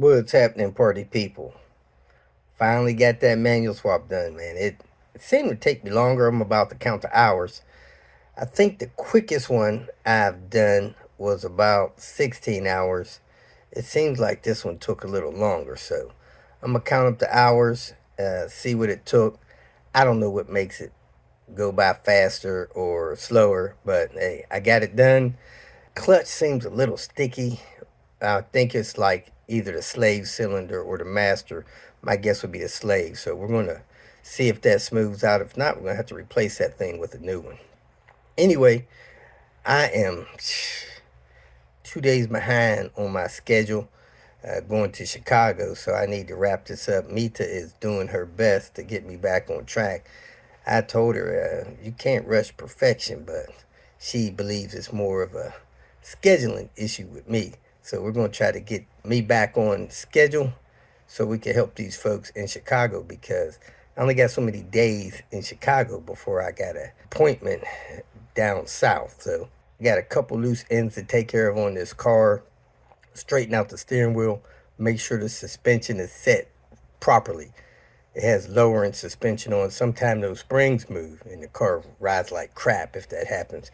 What's happening, party people? Finally got that manual swap done, man. It seemed to take me longer. I'm about to count the hours. I think the quickest one I've done was about 16 hours. It seems like this one took a little longer, so I'm gonna count up the hours, see what it took. I don't know what makes it go by faster or slower, but hey, I got it done. Clutch seems a little sticky. I think it's like either the slave cylinder or the master. My guess would be the slave. So we're going to see if that smooths out. If not, we're going to have to replace that thing with a new one. Anyway, I am 2 days behind on my schedule going to Chicago. So I need to wrap this up. Mita is doing her best to get me back on track. I told her you can't rush perfection, but she believes it's more of a scheduling issue with me. So we're going to try to get me back on schedule so we can help these folks in Chicago, because I only got so many days in Chicago before I got an appointment down south. So I got a couple loose ends to take care of on this car, straighten out the steering wheel, make sure the suspension is set properly. It has lowering suspension on. Sometimes those springs move and the car rides like crap if that happens.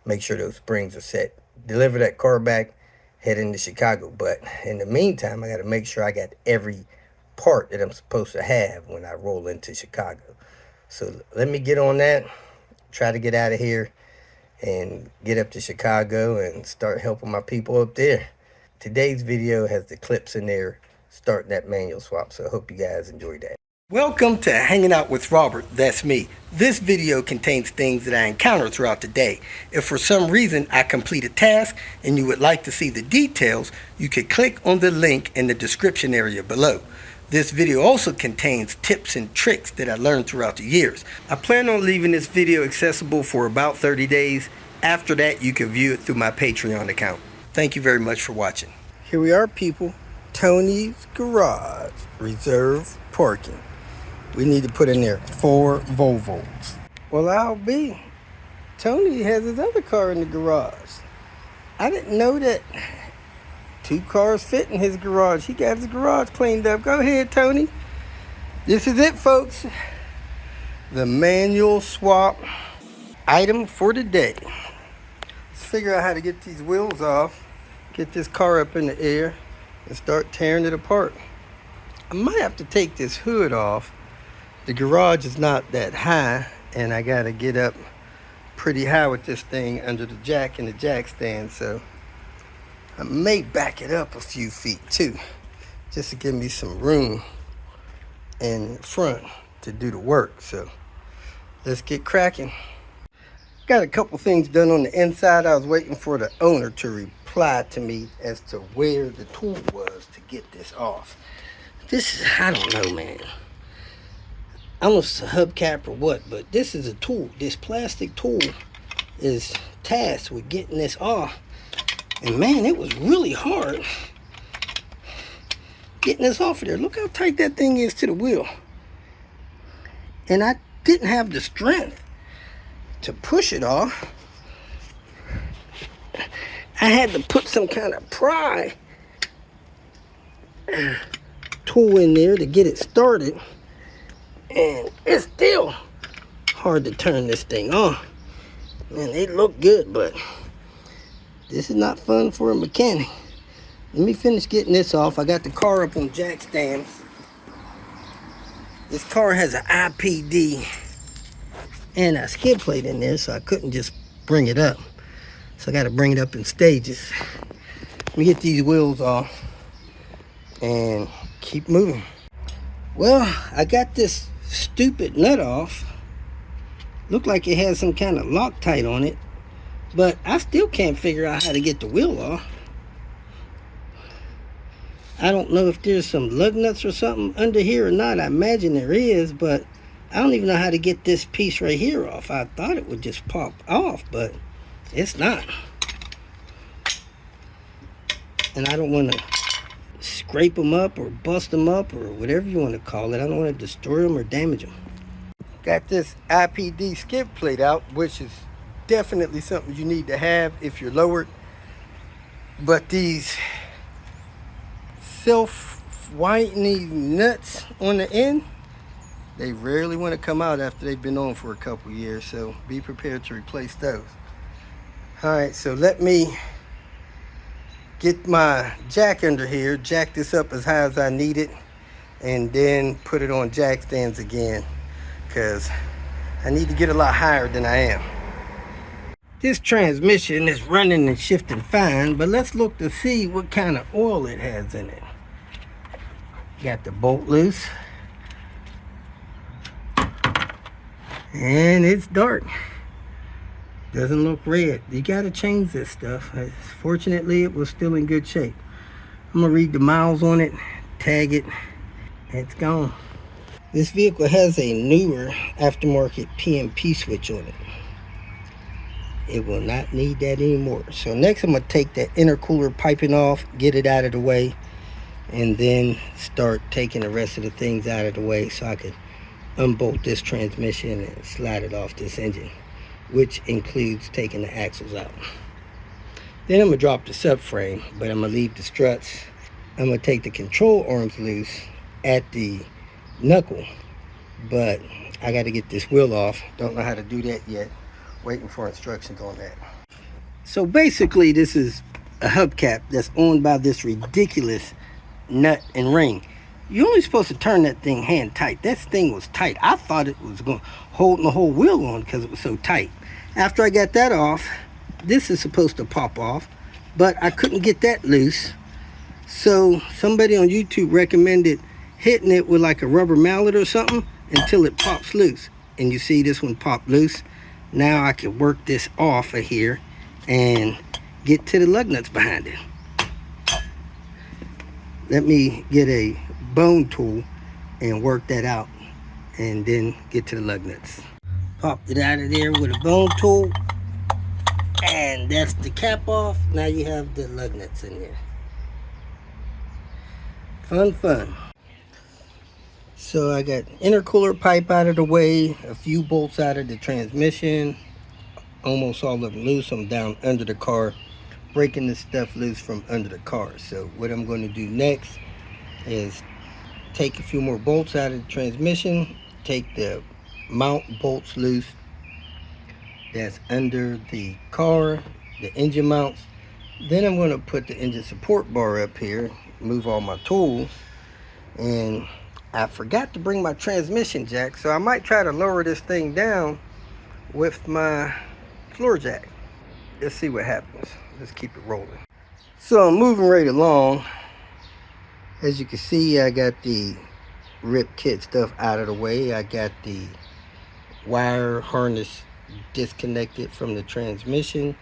Make sure those springs are set. Deliver that car back, head into Chicago. But in the meantime, I got to make sure I got every part that I'm supposed to have when I roll into Chicago. So let me get on that, try to get out of here and get up to Chicago and start helping my people up there. Today's video has the clips in there starting that manual swap, so I hope you guys enjoyed that. Welcome to Hanging Out with Robert, that's me. This video contains things that I encounter throughout the day. If for some reason I complete a task and you would like to see the details, you could click on the link in the description area below. This video also contains tips and tricks that I learned throughout the years. I plan on leaving this video accessible for about 30 days. After that, you can view it through my Patreon account. Thank you very much for watching. Here we are, people. Tony's Garage, reserve parking. We need to put in there 4 Volvos. Well, I'll be. Tony has his other car in the garage. I didn't know that 2 cars fit in his garage. He got his garage cleaned up. Go ahead, Tony. This is it, folks. The manual swap item for the day. Let's figure out how to get these wheels off, get this car up in the air, and start tearing it apart. I might have to take this hood off. The garage is not that high, and I gotta get up pretty high with this thing under the jack and the jack stand, so I may back it up a few feet too, just to give me some room in front to do the work. So let's get cracking. Got a couple things done on the inside. I was waiting for the owner to reply to me as to where the tool was to get this off. This is, I don't know, man. I don't know if it's a hubcap or what, but this is a tool. This plastic tool is tasked with getting this off. And man, it was really hard getting this off of there. Look how tight that thing is to the wheel. And I didn't have the strength to push it off. I had to put some kind of pry tool in there to get it started. And it's still hard to turn this thing on. Man, they look good, but this is not fun for a mechanic. Let me finish getting this off. I got the car up on jack stands. This car has an IPD and a skid plate in there, so I couldn't just bring it up. So I got to bring it up in stages. Let me get these wheels off and keep moving. Well, I got this stupid nut off. Looked like it had some kind of Loctite on it, but I still can't figure out how to get the wheel off. I don't know if there's some lug nuts or something under here or not. I imagine there is, but I don't even know how to get this piece right here off. I thought it would just pop off, but it's not. And I don't want to scrape them up or bust them up or whatever you want to call it. I don't want to destroy them or damage them. Got this IPD skid plate out, which is definitely something you need to have if you're lowered. But these self-whitening nuts on the end, they rarely want to come out after they've been on for a couple years, so be prepared to replace those. All right, so let me get my jack under here, jack this up as high as I need it, and then put it on jack stands again, because I need to get a lot higher than I am. This transmission is running and shifting fine, but let's look to see what kind of oil it has in it. Got the bolt loose. And it's dark. Doesn't look red. You gotta change this stuff. Fortunately, it was still in good shape. I'm gonna read the miles on it, tag it, and it's gone. This vehicle has a newer aftermarket PMP switch on it. It will not need that anymore. So next I'm gonna take that intercooler piping off, get it out of the way, and then start taking the rest of the things out of the way so I can unbolt this transmission and slide it off this engine, which includes taking the axles out. Then I'm gonna drop the subframe, but I'm gonna leave the struts. I'm gonna take the control arms loose at the knuckle, but I gotta get this wheel off. Don't know how to do that yet. Waiting for instructions on that. So basically this is a hubcap that's owned by this ridiculous nut and ring. You're only supposed to turn that thing hand tight. That thing was tight. I thought it was going to hold the whole wheel on because it was so tight. After I got that off, this is supposed to pop off, but I couldn't get that loose. So somebody on YouTube recommended hitting it with like a rubber mallet or something until it pops loose. And you see this one pop loose. Now I can work this off of here and get to the lug nuts behind it. Let me get a bone tool and work that out and then get to the lug nuts. Popped it out of there with a bone tool, and that's the cap off. Now you have the lug nuts in there. Fun. So I got intercooler pipe out of the way, a few bolts out of the transmission, almost all of them loose. I'm down under the car, breaking this stuff loose from under the car. So what I'm going to do next is take a few more bolts out of the transmission, take the mount bolts loose that's under the car, the engine mounts. Then I'm going to put the engine support bar up here, move all my tools, and I forgot to bring my transmission jack, so I might try to lower this thing down with my floor jack. Let's see what happens. Let's keep it rolling. So I'm moving right along. As you can see, I got the rip kit stuff out of the way. I got the wire harness disconnected from the transmission.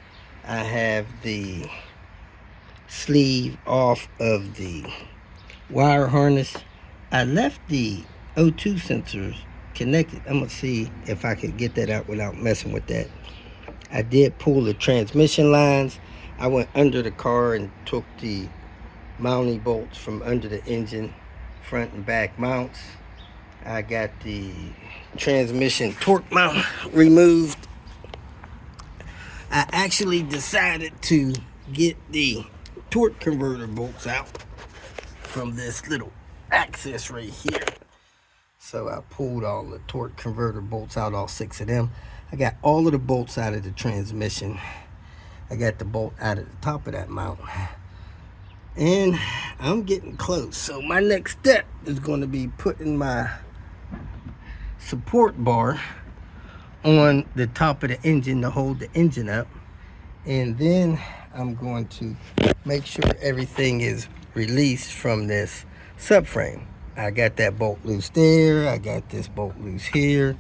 I have the sleeve off of the wire harness. I left the O2 sensors connected. I'm gonna see if I could get that out without messing with that. I did pull the transmission lines. I went under the car and took the mounting bolts from under the engine, front and back mounts. I got the transmission torque mount removed. I actually decided to get the torque converter bolts out from this little access right here. So I pulled all the torque converter bolts out, all 6 of them. I got all of the bolts out of the transmission. I got the bolt out of the top of that mount. And I'm getting close. So my next step is going to be putting my support bar on the top of the engine to hold the engine up. And then I'm going to make sure everything is released from this subframe. I got that bolt loose there. I got this bolt loose here.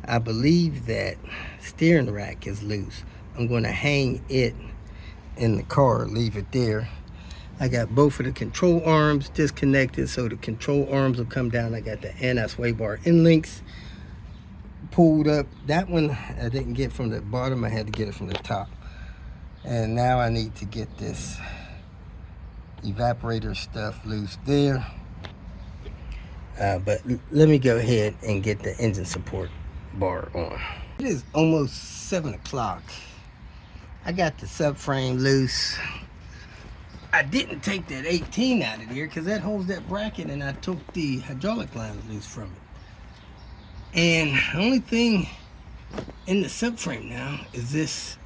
I believe that steering rack is loose. I'm going to hang it in the car, leave it there. I got both of the control arms disconnected, so the control arms will come down. I got the anti-sway bar end links pulled up. That one I didn't get from the bottom. I had to get it from the top. And now I need to get this evaporator stuff loose there. But let me go ahead and get the engine support bar on. It is almost 7 o'clock. I got the subframe loose. I didn't take that 18 out of there because that holds that bracket, and I took the hydraulic lines loose from it. And the only thing in the subframe now is this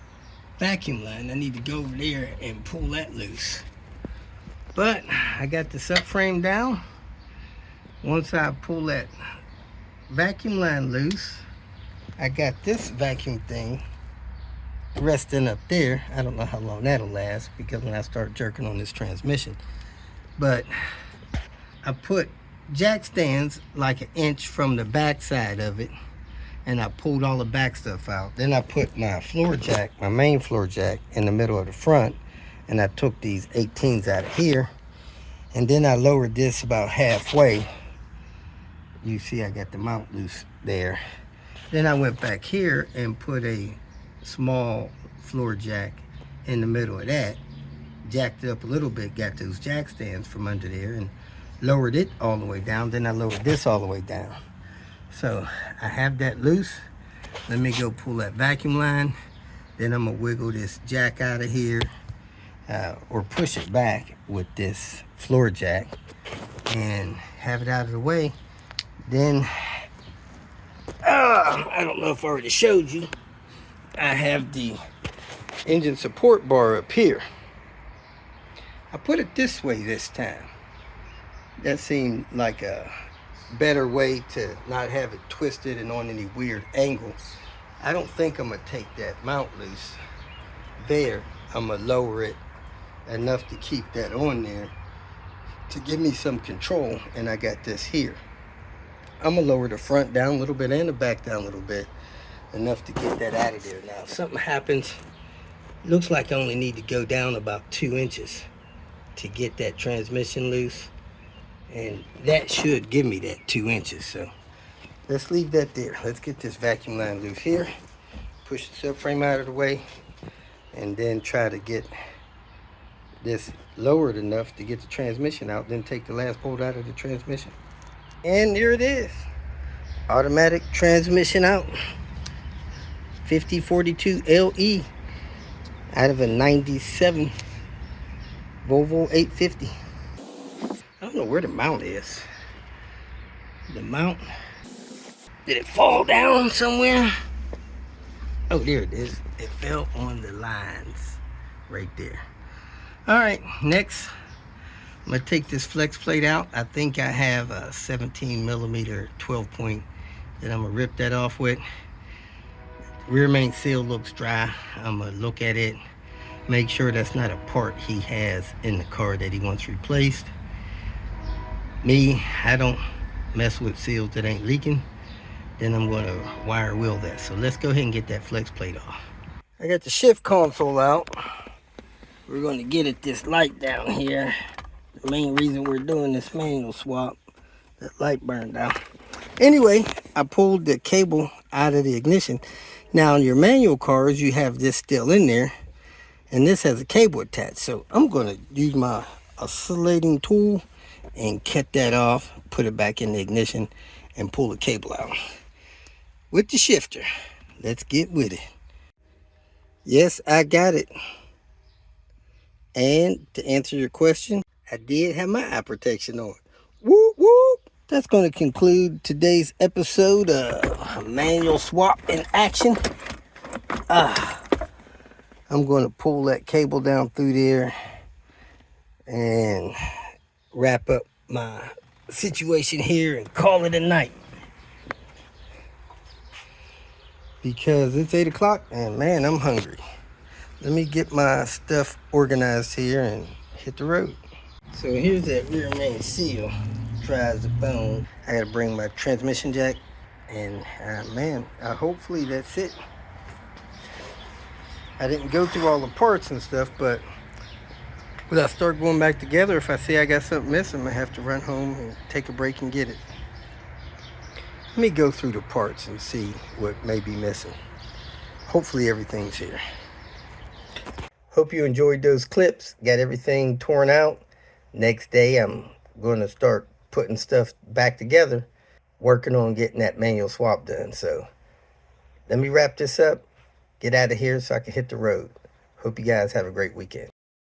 vacuum line. I need to go over there and pull that loose. But I got the subframe down. Once I pull that vacuum line loose, I got this vacuum thing resting up there. I don't know how long that'll last because when I start jerking on this transmission. But I put jack stands like an inch from the back side of it, and I pulled all the back stuff out. Then I put my floor jack, my main floor jack, in the middle of the front, and I took these 18s out of here, and then I lowered this about halfway. You see I got the mount loose there. Then I went back here and put a small floor jack in the middle of that, jacked it up a little bit, got those jack stands from under there, and lowered it all the way down. Then I lowered this all the way down. So I have that loose. Let me go pull that vacuum line. Then I'm gonna wiggle this jack out of here, or push it back with this floor jack and have it out of the way. Then I don't know if I already showed you, I have the engine support bar up here. I put it this way this time. That seemed like a better way to not have it twisted and on any weird angles. I don't think I'm gonna take that mount loose there. I'm gonna lower it enough to keep that on there to give me some control, and I got this here. I'm gonna lower the front down a little bit and the back down a little bit, enough to get that out of there. Now if something happens, looks like I only need to go down about 2 inches to get that transmission loose, and that should give me that 2 inches. So let's leave that there. Let's get this vacuum line loose here, push the subframe out of the way, and then try to get this lowered enough to get the transmission out, then take the last bolt out of the transmission. And there it is, automatic transmission out, 5042 LE out of a 97 Volvo 850. I don't know where the mount is. The mount, did it fall down somewhere? Oh, there it is. It fell on the lines right there. All right, next I'm gonna take this flex plate out. I think I have a 17 millimeter 12 point that I'm gonna rip that off with. Rear main seal looks dry. I'm gonna look at it, make sure that's not a part he has in the car that he wants replaced. Me, I don't mess with seals that ain't leaking. Then I'm gonna wire wheel that. So let's go ahead and get that flex plate off. I got the shift console out. We're gonna get at this light down here. The main reason we're doing this manual swap, that light burned out. Anyway, I pulled the cable out of the ignition. Now in your manual cars, you have this still in there, and this has a cable attached. So I'm gonna use my oscillating tool and cut that off, put it back in the ignition, and pull the cable out with the shifter. Let's get with it. Yes, I got it. And to answer your question, I did have my eye protection on. Whoop, whoop. That's going to conclude today's episode of Manual Swap in Action. I'm going to pull that cable down through there and wrap up my situation here and call it a night. Because it's 8 o'clock and man, I'm hungry. Let me get my stuff organized here and hit the road. So here's that rear main seal, dry as a bone. I gotta bring my transmission jack, and man, hopefully that's it. I didn't go through all the parts and stuff, but when I start going back together, if I see I got something missing, I'm gonna have to run home and take a break and get it. Let me go through the parts and see what may be missing. Hopefully everything's here. Hope you enjoyed those clips. Got everything torn out. Next day, I'm going to start putting stuff back together, working on getting that manual swap done. So let me wrap this up, get out of here so I can hit the road. Hope you guys have a great weekend.